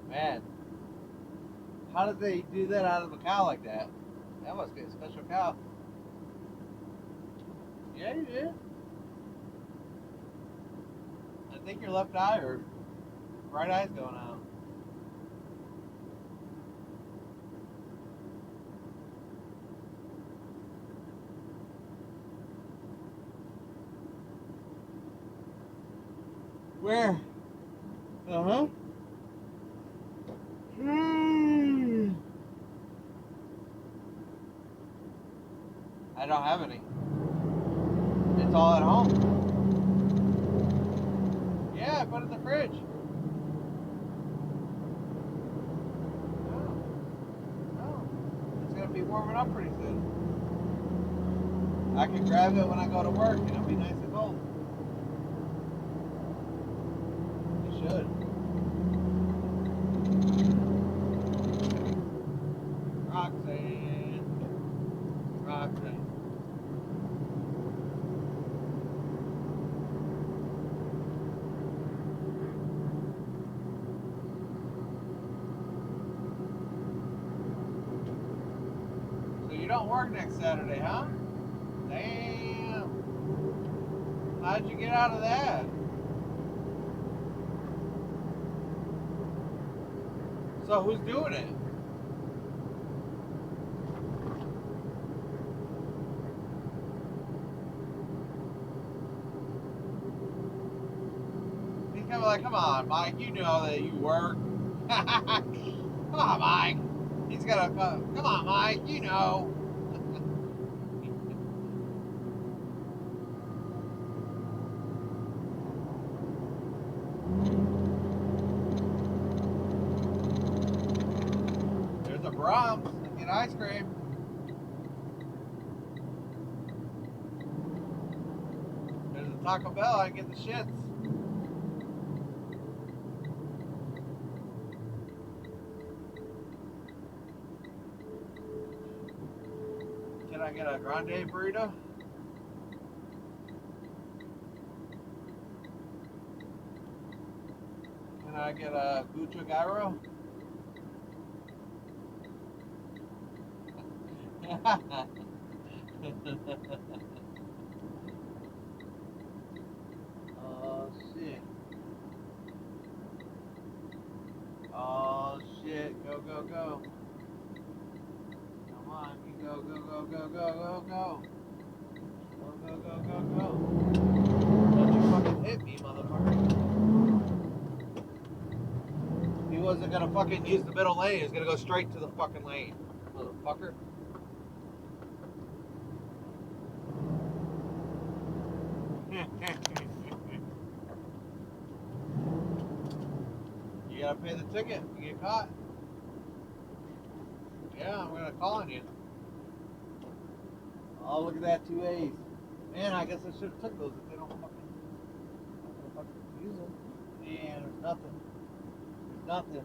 Man, how did they do that out of a cow like that? That must be a special cow. Yeah, you did. I think your left eye or right eye's going out. Where? Uh-huh. I don't have any. It's all at home. Yeah, I put it in the fridge. No. No. It's gonna be warming up pretty soon. I can grab it when I go to work and it'll be nice and cold. It should. Roxanne. Roxanne. So you don't work next Saturday, huh? Damn. How'd you get out of that? So who's doing it? He's kind of like, come on, Mike, you know that you work. Come on, Mike. He's gonna come on, Mike, you know. There's a Brahms. Get ice cream. There's a Taco Bell. I get the shits. Can I get a grande burrito? Can I get a Guccio gyro? Oh shit. Oh shit. Go, go, go. Come on. You go, go, go, go, go, go, go. Go, go, go, go, go. Don't you fucking hit me, motherfucker. He wasn't gonna fucking use the middle lane. He was gonna go straight to the fucking lane. Motherfucker. You gotta pay the ticket. You get caught. Yeah, I'm gonna call on you. Oh, look at that, 2 A's. Man, I guess I should have took those if they don't fucking use them. Man, there's nothing. There's nothing.